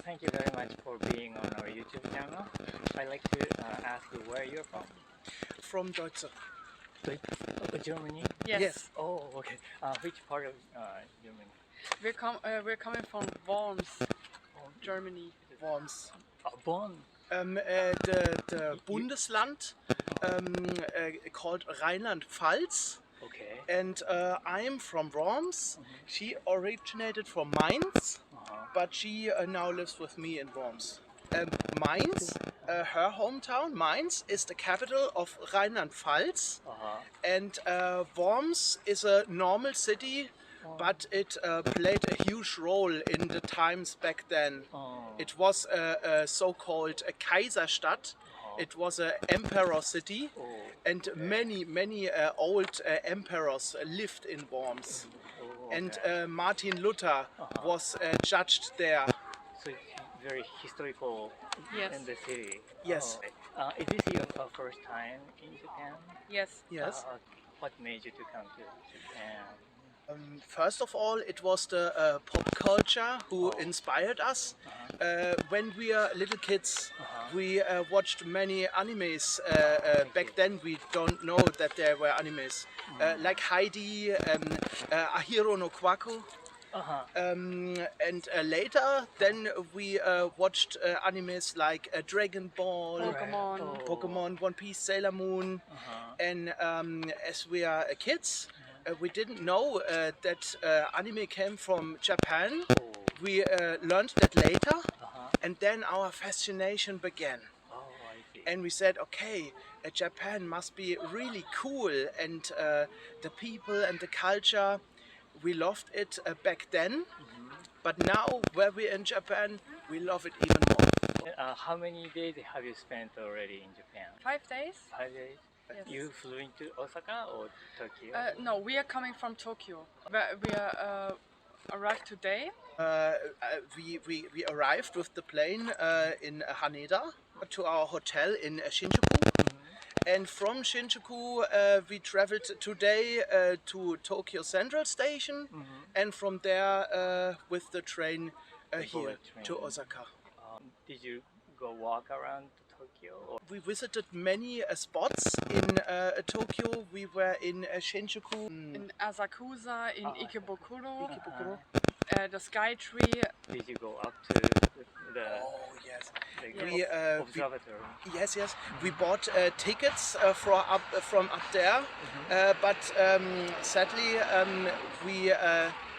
thank you very much for being on our YouTube channel. I'd like to ask you where you're from. From Deutsche. Germany? Yes. Oh, okay. Which part of Germany? We're coming from Worms, Germany. Worms. Bonn? The Bundesland called Rheinland-Pfalz. Okay. And I'm from Worms. She originated from Mainz, but she now lives with me in Worms. Mainz, her hometown, Mainz, is the capital of Rheinland-Pfalz. And Worms is a normal city, but it played a huge role in the times back then. It was a so-called Kaiserstadt. It was an emperor city, and many old emperors lived in Worms. And Martin Luther was judged there. So it's very historical in the city. Yes. Is this your first time in Japan? Yes. Yes. What made you to come to Japan? First of all, it was the pop culture who inspired us. When we were little kids, we watched many animes. Back then, we don't know that there were animes. Like Heidi, Ahiro no Kwaku. And later, then we watched animes like Dragon Ball, Pokemon, One Piece, Sailor Moon. And as we are kids, we didn't know that anime came from Japan. We learned that later, and then our fascination began. And we said, okay, Japan must be really cool, and the people and the culture, we loved it back then. But now, where we're in Japan, we love it even more. How many days have you spent already in Japan? 5 days? 5 days. Yes. You flew into Osaka or Tokyo? No, we are coming from Tokyo. We arrived today. We arrived with the plane in Haneda to our hotel in Shinjuku. And from Shinjuku we traveled today to Tokyo Central Station, and from there with the train here to Osaka. Did you go walk around Tokyo? Or? We visited many spots in Tokyo. We were in Shinjuku, In Asakusa, in Ikebukuro, the Sky Tree. Did you go up to the observatory? Yes. We bought tickets from up there, but sadly we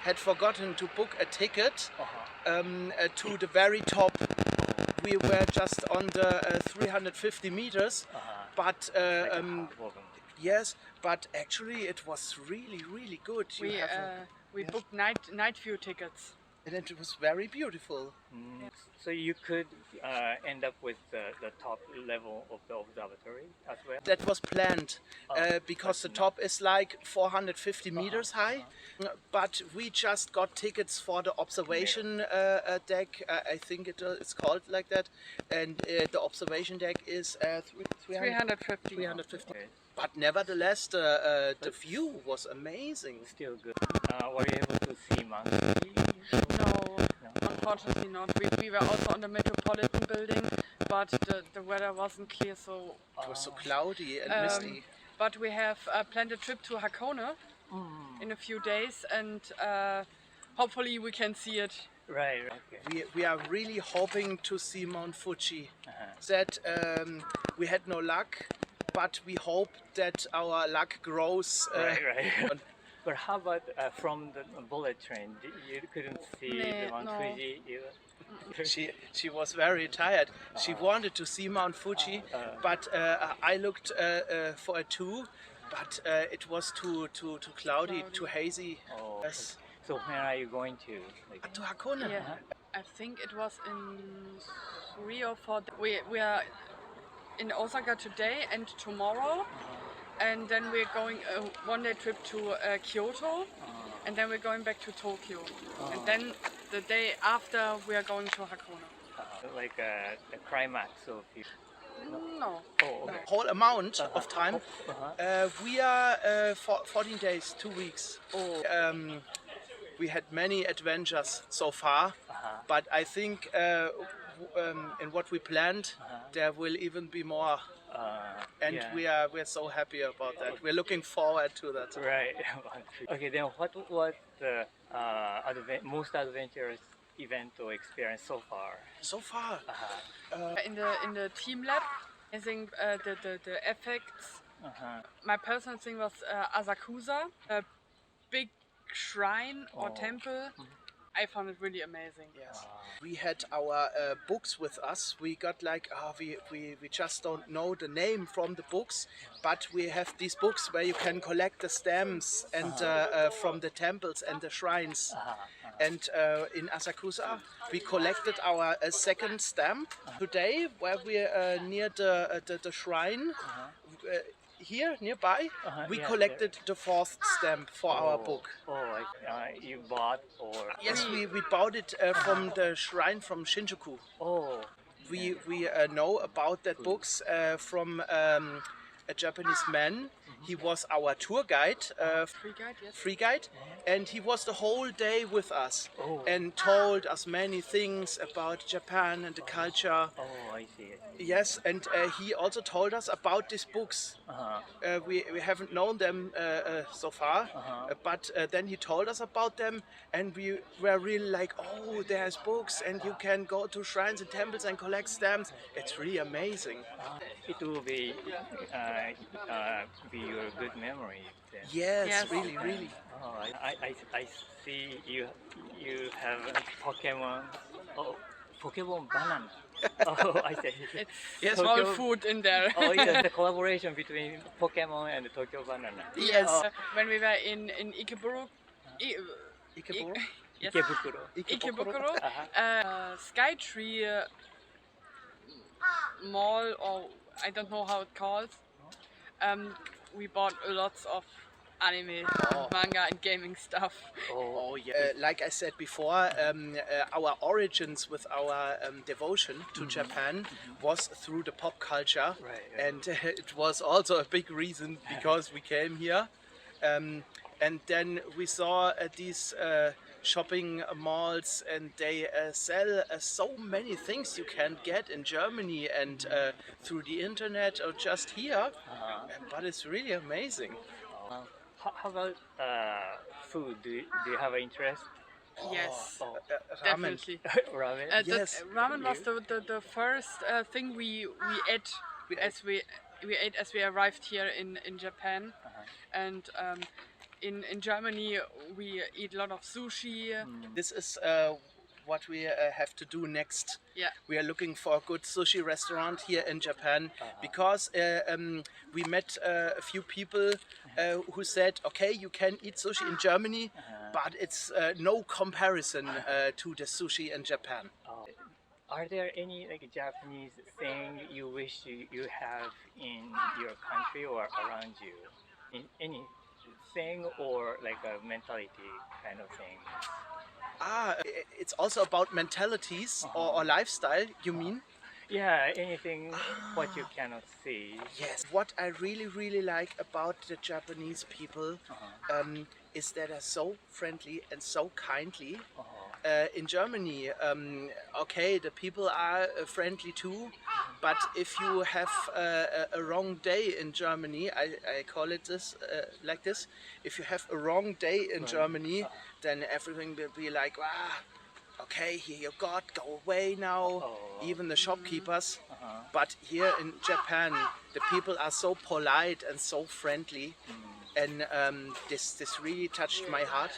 had forgotten to book a ticket to the very top. We were just on the 350 meters, but yes, but actually it was really good. We booked night view tickets. And it was very beautiful. So you could end up with the top level of the observatory as well? That was planned because the top is like 450 meters high. But we just got tickets for the observation deck. I think it's called like that. And the observation deck is 350. 350. But nevertheless, the view was amazing. Still good. Were you able to see Mount Fuji? No, unfortunately not. We were also on the Metropolitan building, but the weather wasn't clear, so... It was so cloudy and misty. But we have planned a trip to Hakone in a few days, and hopefully we can see it. Right. Okay. We are really hoping to see Mount Fuji. That we had no luck, but we hope that our luck grows. Right. But how about from the bullet train? You couldn't see the Mount Fuji either? She was very tired. She wanted to see Mount Fuji, but I looked for it too, but it was too cloudy, too hazy. Yes. So when are you going to? To Hakone. Yeah, I think it was in 3 or 4 days. We are in Osaka today and tomorrow. And then we're going a one-day trip to Kyoto, and then we're going back to Tokyo. And then the day after we are going to Hakone. Like the climax of it? No. Oh, okay. Whole amount of time. We are 14 days, 2 weeks. We had many adventures so far, But I think in what we planned, there will even be more. And yeah. we're so happy about that. We're looking forward to that. Right. Okay, then what was the most adventurous event or experience so far? So far, In the team lab, I think the effects. My personal thing was Asakusa, a big shrine or temple. I found it really amazing. yes. We had our books with us. We got like, we just don't know the name from the books, but we have these books where you can collect the stamps and from the temples and the shrines. And in Asakusa, we collected our second stamp today, where we near the shrine. Here nearby, we yeah, collected the fourth stamp for our book. You bought or? Yes, we bought it from the shrine from Shinjuku. Oh, We know about that books from a Japanese man. He was our tour guide, Free guide, yes. free guide, and he was the whole day with us Oh. and told us many things about Japan and the culture. oh, I see. Yes, and he also told us about these books. We haven't known them so far, but then he told us about them, and we were really like, oh, there's books, and you can go to shrines and temples and collect stamps. It's really amazing. It will be your good memory then. Yes, Yes. really, really. Oh, I see you have a Pokemon. Oh, Pokemon banana. Oh, I see. It's Yes, small Tokyo- food in there. Oh, yeah, the collaboration between Pokemon and Tokyo Banana. Yes. When we were in Ikebukuro, Ikebukuro? yes, Ikebukuro. Ikebukuro, Uh-huh. Skytree mall, or I don't know how it calls. We bought lots of anime, manga, and gaming stuff. Oh yeah. Like I said before, our origins with our devotion to Japan was through the pop culture, Right. and it was also a big reason because we came here, and then we saw these shopping malls, and they sell so many things you can get in Germany and through the internet or just here, but it's really amazing. How about food? Do you have an interest? Yes, Oh, Ramen. definitely. ramen. Yes. Ramen was the first thing we ate We as we ate as we arrived here in Japan, and in Germany we eat a lot of sushi. This is what we have to do next. Yeah. We are looking for a good sushi restaurant here in Japan because we met a few people who said, okay, you can eat sushi in Germany, but it's no comparison to the sushi in Japan. Are there any like Japanese thing you wish you have in your country or around you? In any thing or like a mentality kind of thing? It's also about mentalities or lifestyle, you mean? Yeah, anything what you cannot see. Yes. What I really like about the Japanese people is that they're so friendly and so kindly. In Germany, okay, the people are friendly too, but if you have a wrong day in Germany, I call it this like this, if you have a wrong day in Germany, then everything will be like, okay, here you go away now, even the shopkeepers. But here in Japan, the people are so polite and so friendly. And this really touched my heart.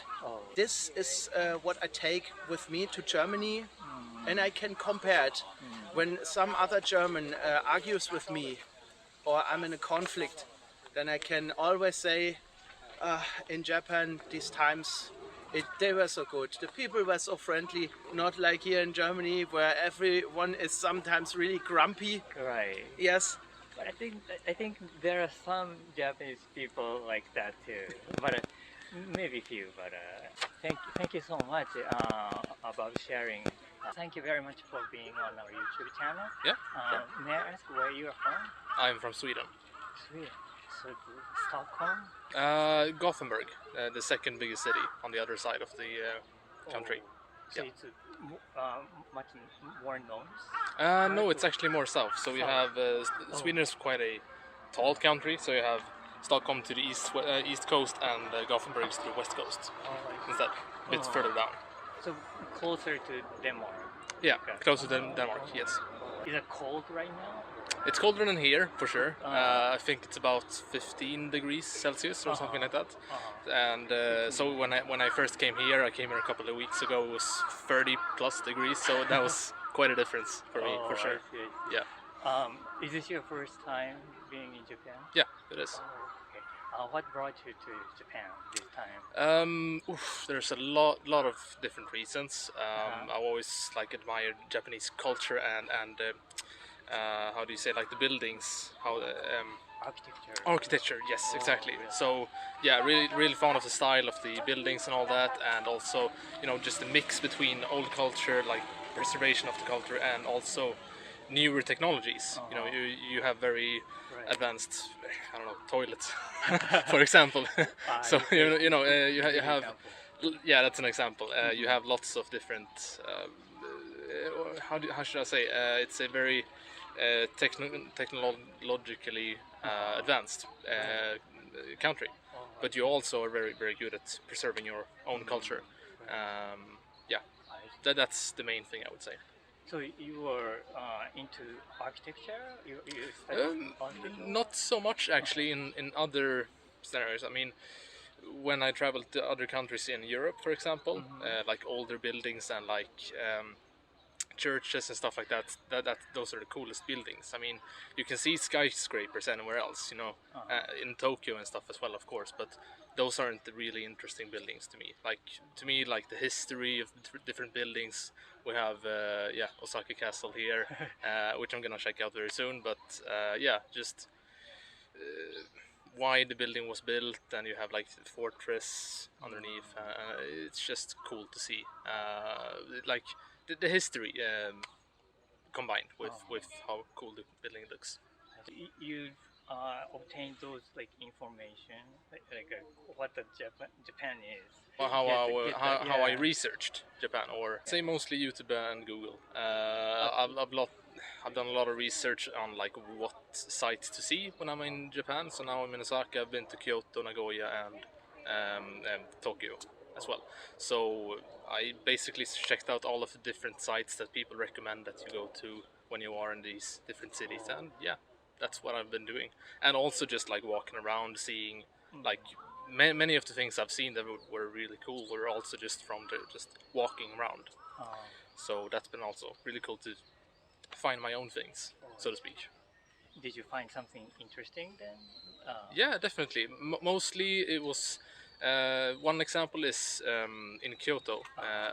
This is what I take with me to Germany, and I can compare it. When some other German argues with me, or I'm in a conflict, then I can always say, in Japan, these times, they were so good. The people were so friendly, not like here in Germany, where everyone is sometimes really grumpy. Right. Yes. But I think there are some Japanese people like that too. But maybe few. But thank you so much about sharing. Thank you very much for being on our YouTube channel. Yeah. May I ask where you are from? I'm from Sweden. Sweden. So Stockholm. Gothenburg, the second biggest city on the other side of the country. So it's much more north? No, it's actually more south. So you have Sweden is quite a tall country. So you have Stockholm to the east coast and Gothenburg to the west coast. Instead, a bit further down. So closer to Denmark? Yeah, closer than Denmark. Yes. Is it cold right now? It's colder than here for sure. I think it's about 15 degrees Celsius or something like that. And so when I first came here, I came here a couple of weeks ago. It was 30 plus degrees, so that was quite a difference for me for sure. I see. Yeah. Is this your first time being in Japan? Yeah, it is. Okay. What brought you to Japan this time? There's a lot of different reasons. I always like admired Japanese culture and how do you say, like the buildings, how architecture, yes, exactly. So yeah, really fond of the style of the buildings and all that, and also, you know, just the mix between old culture, like preservation of the culture, and also newer technologies. You know, you have very advanced, I don't know, toilets, for example. So you have yeah, that's an example. You have lots of different how should I say, it's a very technologically advanced country, but you also are very good at preserving your own culture. Yeah, that's the main thing I would say. So you were into architecture? You studied architecture? Not so much actually in other scenarios. I mean, when I traveled to other countries in Europe, for example, like older buildings and like churches and stuff like that, those are the coolest buildings. I mean, you can see skyscrapers anywhere else, you know, in Tokyo and stuff as well, of course, but those aren't the really interesting buildings to me. Like the history of different buildings. We have Osaka Castle here, which I'm gonna check out very soon, but yeah, just why the building was built, and you have like the fortress underneath. It's just cool to see, like the history combined with how cool the building looks. You obtain those like information, like what the Japan is. Well, how I researched Japan, or say mostly YouTube and Google. I've done a lot of research on like what sites to see when I'm in Japan. So now I'm in Osaka. I've been to Kyoto, Nagoya, and Tokyo as well. So I basically checked out all of the different sites that people recommend that you go to when you are in these different cities, and yeah, that's what I've been doing. And also just like walking around, seeing like many of the things I've seen that were really cool were also just from just walking around. So that's been also really cool to find my own things, so to speak. Did you find something interesting then? Yeah, definitely. Mostly it was one example is in Kyoto,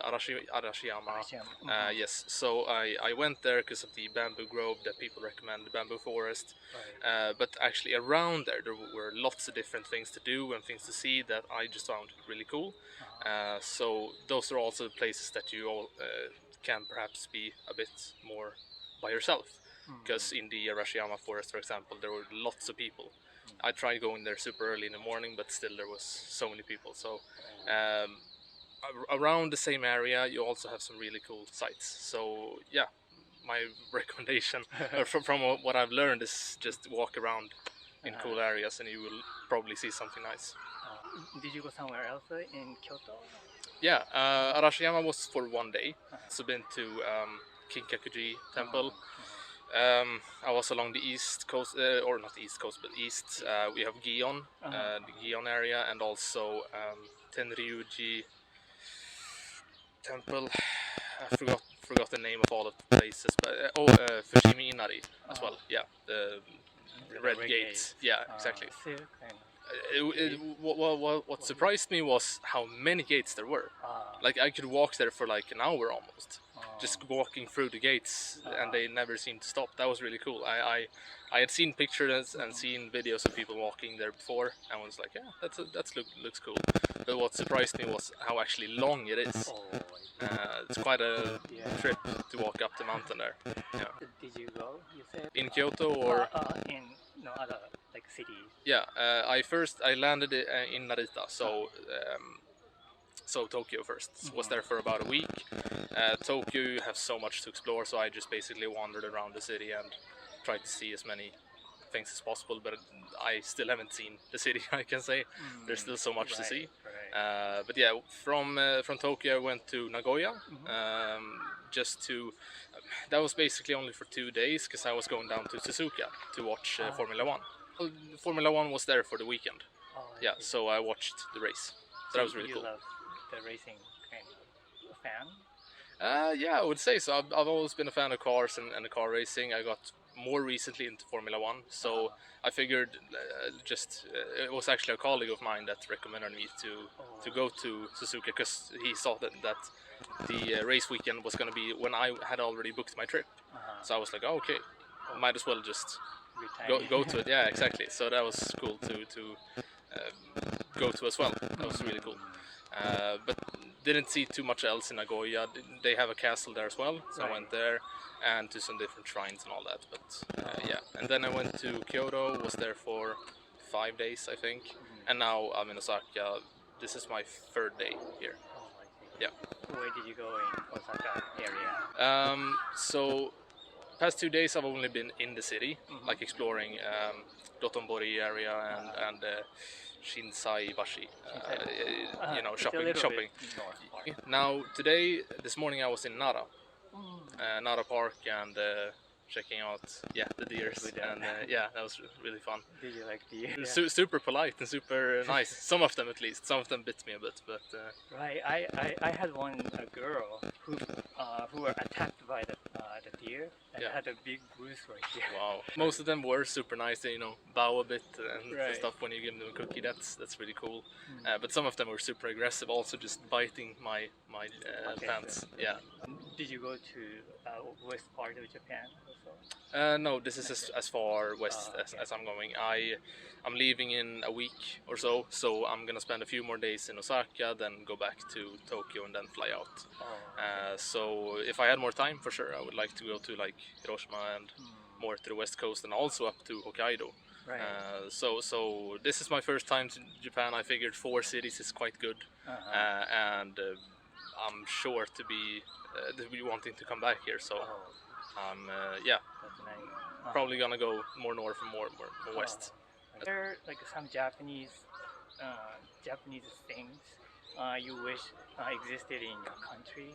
Arashiyama. Yes, so I went there because of the bamboo grove that people recommend, the bamboo forest. But actually around there were lots of different things to do and things to see that I just found really cool. So those are also the places that you all can perhaps be a bit more by yourself. Because in the Arashiyama forest, for example, there were lots of people. I tried going there super early in the morning, but still there was so many people. So around the same area, you also have some really cool sites. So yeah, my recommendation from what I've learned is just walk around in cool areas, and you will probably see something nice. Did you go somewhere else in Kyoto? Yeah, Arashiyama was for one day. So been to Kinkakuji Temple. I was along the east coast, or not the east coast, but east. We have Gion, the Gion area, and also Tenryuji Temple. I forgot the name of all of the places, but Fushimi Inari as well. Yeah, the red gates. Yeah, exactly. What surprised me was how many gates there were. Like I could walk there for like an hour almost, just walking through the gates, and they never seemed to stop. That was really cool. I had seen pictures and seen videos of people walking there before, and was like, yeah, that looks cool. But what surprised me was how actually long it is. It's quite a trip to walk up the mountain there. Yeah. Did you go? You said in Kyoto or in no other like cities? Yeah, I landed in Narita, so So Tokyo first. Was there for about a week. Tokyo, you have so much to explore, so I just basically wandered around the city and tried to see as many things as possible, but I still haven't seen the city. I can say there's still so much to see. But yeah, from Tokyo I went to Nagoya, just to that was basically only for 2 days because I was going down to Suzuka to watch Formula 1. Formula 1 was there for the weekend. Yeah, so I watched the race. So that was really cool. You love the racing kind of fan? Yeah, I would say so. I've always been a fan of cars and car racing. I got more recently into Formula 1, so I figured it was actually a colleague of mine that recommended me to go to Suzuka because he saw that the race weekend was going to be when I had already booked my trip. So I was like, oh, okay, might as well just go to it. Yeah, exactly. So that was cool to go to as well. That was really cool. But didn't see too much else in Nagoya. They have a castle there as well, so I went there and to some different shrines and all that. But yeah, and then I went to Kyoto, was there for 5 days I think, and now I'm in Osaka. This is my 3rd day here. Yeah. Where did you go in Osaka area? So past 2 days I've only been in the city, like exploring Dotonbori area and Shinsaibashi, shopping. Now this morning I was in Nara, Nara Park, and checking out the deers, and that was really fun. Did you like the super polite and super nice. Some of them at least. Some of them bit me a bit, but right. I had a girl who were attacked by the deer and had a big bruise right here. Wow. Most of them were super nice. They bow a bit and stuff when you give them a cookie. That's really cool. But some of them were super aggressive, also just biting my pants. Yeah. Did you go to west part of Japan also? No, this is as far west as I'm going. I'm leaving in a week or so I'm gonna spend a few more days in Osaka, then go back to Tokyo and then fly out. So if I had more time, for sure I would like to go to like Hiroshima and more to the west coast and also up to Hokkaido. So this is my first time to Japan. I figured 4 cities is quite good, and I'm sure to be wanting to come back here. So probably gonna go more north and more west. Are there like some Japanese things you wish existed in your country?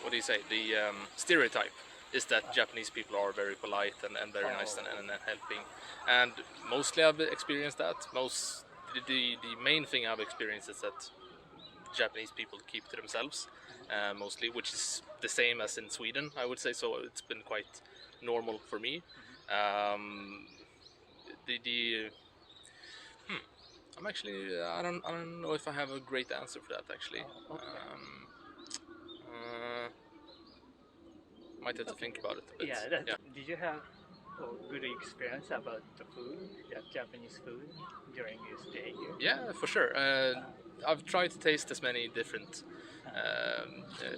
What do you say? The stereotype is that Japanese people are very polite and very nice and helping, and mostly I've experienced that. The main thing I've experienced is that Japanese people keep to themselves mostly, which is the same as in Sweden, I would say. So it's been quite normal for me. I'm actually I don't know if I have a great answer for that actually. Might have to think about it a bit. Did you have good experience about the food, Japanese food, during your stay here? Yeah, for sure. I've tried to taste as many different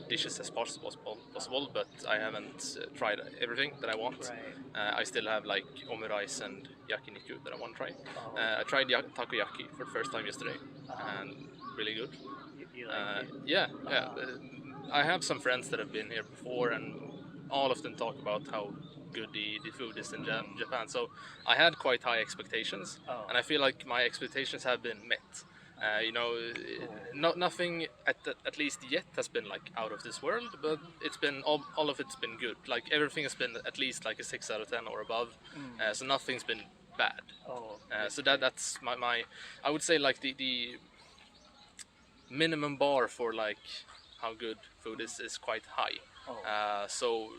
dishes as possible, but I haven't tried everything that I want. I still have like omurice and yakiniku that I want to try. I tried takoyaki for the first time yesterday, and really good. You like it? Yeah. I have some friends that have been here before, and all of them talk about how good the food is in Japan. So I had quite high expectations, and I feel like my expectations have been met. Nothing at least yet has been like out of this world, but it's been all of it's been good. Like everything has been at least like a 6 out of 10 or above. So nothing's been bad. So that's my I would say like the minimum bar for like how good food is quite high. So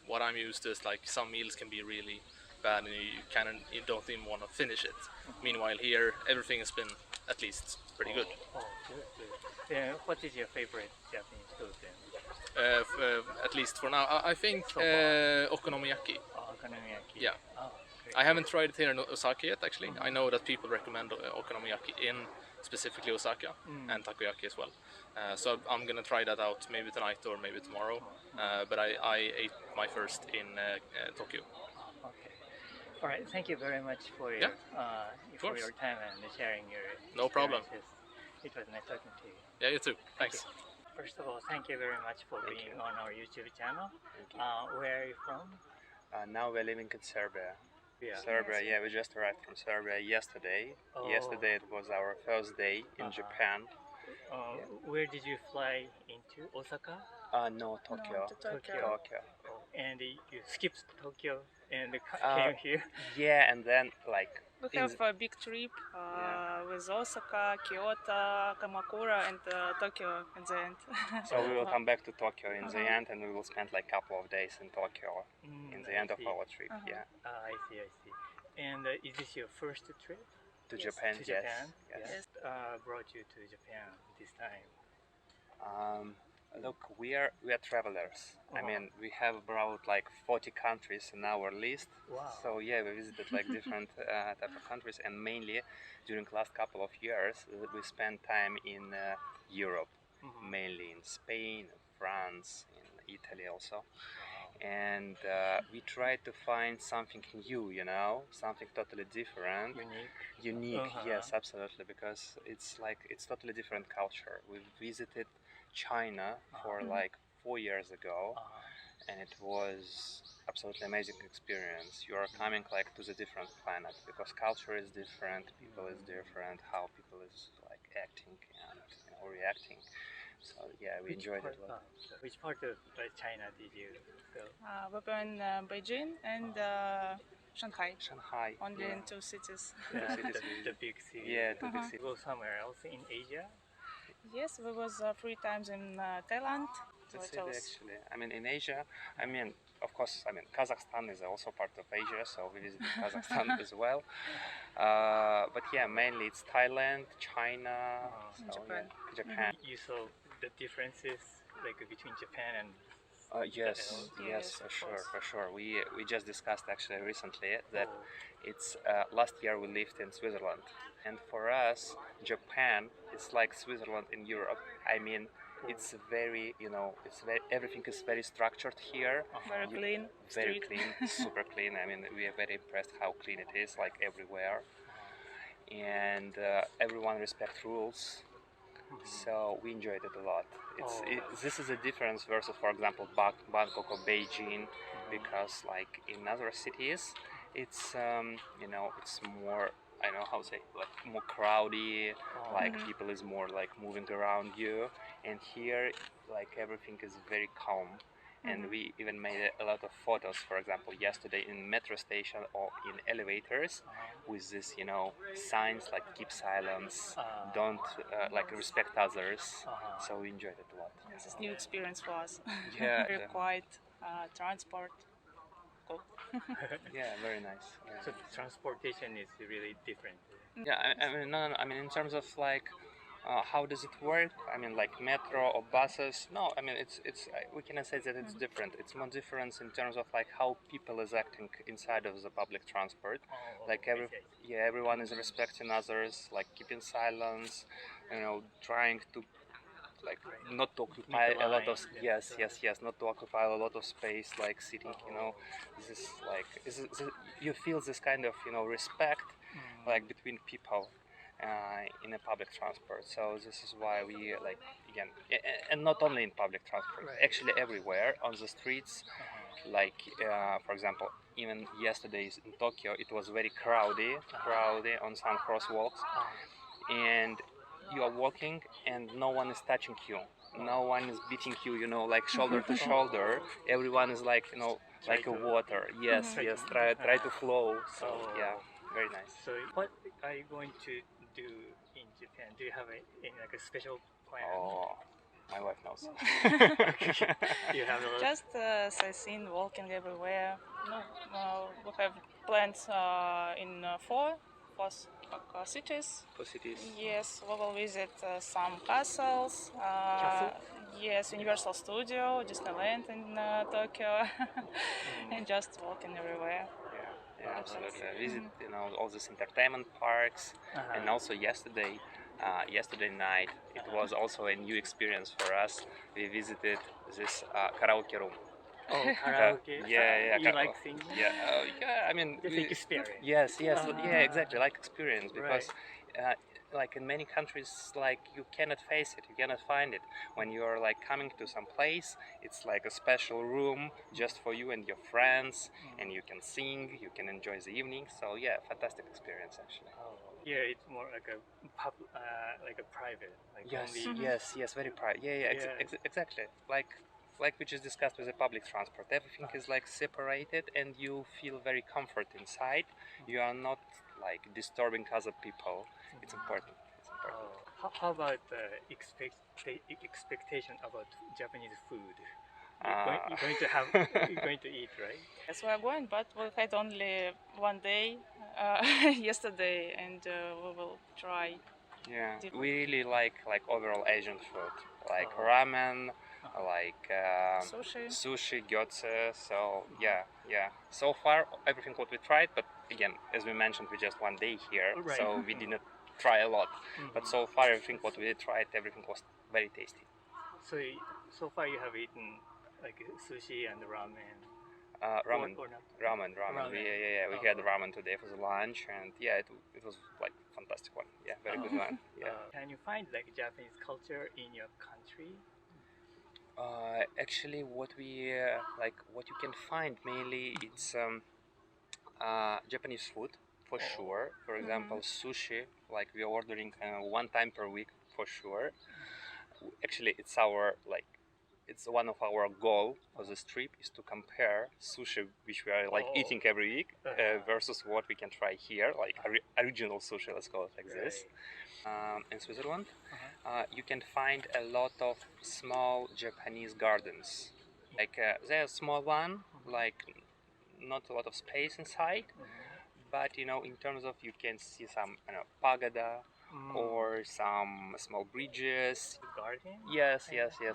what I'm used to is like some meals can be really bad and you don't even want to finish it. Meanwhile here everything has been at least pretty good. Good. What is your favorite Japanese food then? At least for now, I think okonomiyaki. Okonomiyaki. Yeah. Great. I haven't tried it here in Osaka yet actually. I know that people recommend okonomiyaki in specifically Osaka and takoyaki as well. So I'm gonna try that out maybe tonight or maybe tomorrow. But I ate my first in Tokyo. Okay. All right. Thank you very much for your for course. your time and sharing your No problem. experiences. It was nice talking to you. Yeah, you too. Thanks. First of all, thank you very much for being on our YouTube channel. Where are you from? Now we're living in Serbia. Yeah. Serbia, yeah, we just arrived from Serbia yesterday. Oh. Yesterday it was our first day in Japan. Where did you fly into? Osaka? No, Tokyo. to Tokyo. Tokyo. And you skipped Tokyo and Uh, came here? Yeah, and then like We in have a big trip with Osaka, Kyoto, Kamakura, and Tokyo in the end. so we will come back to Tokyo in the end, and we will spend like a couple of days in Tokyo in the end of our trip. Yeah, I see. And is this your first trip? to Japan. To Yes. Japan? Yes. Brought you to Japan this time? Look, we are travelers. I mean, we have about like 40 countries in our list. Wow. So yeah, we visited like different type of countries, and mainly during last couple of years we spent time in Europe, mainly in Spain, France, in Italy also. And we tried to find something new, you know, something totally different. Unique, yes, absolutely, because it's totally different culture. We visited China for like 4 years ago, and it was absolutely amazing experience. You are coming like to the different planet, because culture is different, people is different, how people is like acting and reacting. So yeah, we enjoyed it a lot. Which part of China did you go? We were in Beijing and Shanghai, Shanghai. only Yeah. in 2 cities. The big city. Yeah, the big city. Go somewhere else in Asia? Yes, we was 3 times in Thailand. That's which it was- actually. I mean, in Asia, I mean, of course, I mean, Kazakhstan is also part of Asia, so we visited Kazakhstan as well. But yeah, mainly it's Thailand, China, so, Japan. Yeah, Japan. You saw the differences like between Japan and Yes, Yes, yes, for of sure, course. for sure. We just discussed actually recently that Oh. it's last year we lived in Switzerland, and for us, Japan is like Switzerland in Europe. I mean, it's very, you know, everything is very structured here. Very clean Very street. clean, super clean. I mean, we are very impressed how clean it is, like everywhere, and everyone respects rules. So we enjoyed it a lot. This is a difference versus, for example, Bangkok or Beijing, because like in other cities, it's you know, it's more, I don't know how to say, like more crowdy, like people is more like moving around you, and here like everything is very calm. And we even made a lot of photos, for example, yesterday in metro station or in elevators, with this, you know, signs like keep silence, don't like respect others. So we enjoyed it a lot. This is new experience for us. Yeah, Very quiet transport. Cool. yeah, very nice. Yeah. So transportation is really different. Yeah, I mean, no, I mean, in terms of like, how does it work? I mean, like metro or buses? No, I mean, we cannot say that it's different. It's more difference in terms of like how people is acting inside of the public transport. Like everyone is respecting others, like keeping silence, you know, trying to like not to occupy a lot of yes, not to occupy a lot of space, like sitting, you know, this like you feel this kind of, you know, respect like between people in a public transport. So this is why we like, again, and not only in public transport, actually everywhere on the streets, like for example, even yesterday in Tokyo it was very crowdy on some crosswalks, and you are walking and no one is touching you, no one is beating you, you know, like shoulder to shoulder. Everyone is like, you know, like a water. Yes, try to flow. So yeah, very nice. So what are you going to do in Japan? Do you have like a special plan? Oh, my wife knows. You have a Just sightseeing, walking everywhere. No, we have plans in 4 cities. For cities. Yes, we will visit some castles. Yes, Universal Studio, Disneyland in Tokyo, and just walking everywhere. Yeah, absolutely. Visit, you know, all these entertainment parks, and also yesterday night it was also a new experience for us. We visited this karaoke room. Oh, karaoke. Yeah. You like singing? Yeah. I mean, Just experience. yes. Yeah, exactly. Like experience, because like in many countries, like you cannot face it, you cannot find it. When you are like coming to some place, it's like a special room just for you and your friends, and you can sing, you can enjoy the evening. So yeah, fantastic experience actually. Oh, here it's more like a like a private. Like only. Yes, very private. Yeah, exactly. Like we just discussed with the public transport, everything is like separated, and you feel very comfort inside. You are not like disturbing other people. It's important. How about the expectation about Japanese food? You're going to eat, right? Yes, we are going, but we had only one day yesterday, and we will try. Yeah, different. we really like overall Asian food, like ramen, like sushi, gyotse. So yeah. So far, everything what we tried, but again, as we mentioned, we just one day here, so we did not try a lot. But so far, everything what we tried, everything was very tasty. So far you have eaten like sushi and ramen. Ramen. Or not? Ramen. We had ramen today for the lunch, and it was like fantastic one. Yeah, very good one. Yeah. Can you find like Japanese culture in your country? Actually, what you can find mainly, it's Japanese food for sure. For example, sushi. Like we are ordering one time per week for sure. Actually, it's one of our goal for this trip is to compare sushi, which we are like eating every week, versus what we can try here, like original sushi. Let's call it like this. In Switzerland, you can find a lot of small Japanese gardens. Like they're a small one, like not a lot of space inside, but in terms of you can see some pagoda or some small bridges. Garden? Yes,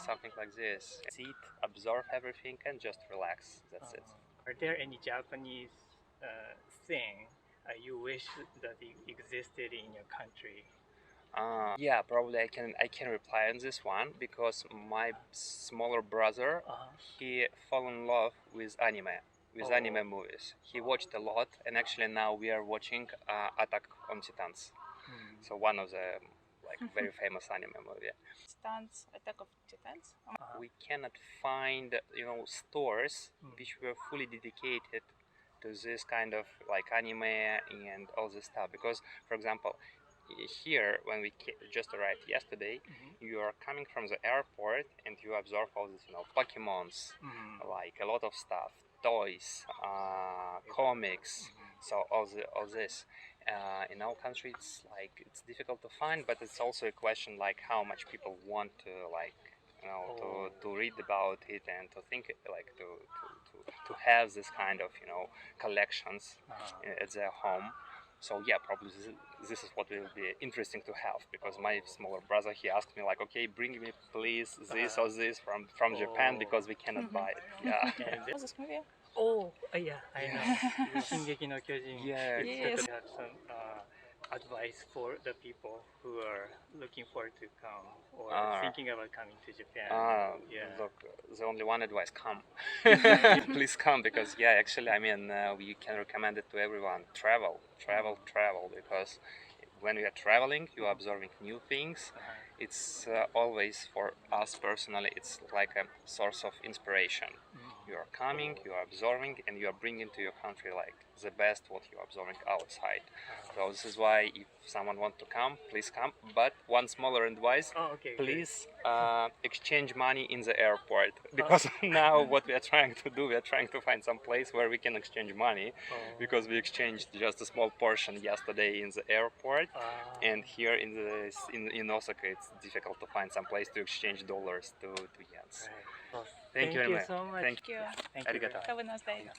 something like this. Sit, absorb everything, and just relax. That's it. Are there any Japanese thing you wish that existed in your country? Yeah, probably I can reply on this one, because my smaller brother he fell in love with anime movies. He watched a lot, and actually now we are watching Attack on Titans. So one of the very famous anime movie. Attack of Titans. We cannot find stores which were fully dedicated to this kind of like anime and all this stuff, because for example here when we just arrived yesterday, you are coming from the airport and you observe all these Pokemons, like a lot of stuff, toys, comics, so all this. In our country it's difficult to find, but it's also a question like how much people want to to read about it and to think to have this kind of collections at their home. So yeah, probably this is what will be interesting to have, because my smaller brother he asked me like, okay, bring me please this or this from Japan, because we cannot buy it. Yeah. What's this movie? Oh, yeah, I know. 進撃の巨人. Yeah. Yes. Have some advice for the people who are looking forward to come or thinking about coming to Japan. Look, the only one advice: come. Please come, because actually, I mean, we can recommend it to everyone. Travel, because when we are traveling, you are observing new things. It's always for us personally. It's like a source of inspiration. You are coming, you are observing, and you are bringing to your country like the best what you are observing outside. So this is why if someone wants to come, please come. But one smaller advice: please exchange money in the airport, because now what we are trying to do, we are trying to find some place where we can exchange money, because we exchanged just a small portion yesterday in the airport, and here in Osaka it's difficult to find some place to exchange dollars to yens. Well, Thank you very much. So much. Thank you. Thank you. Arigato. Have a nice day.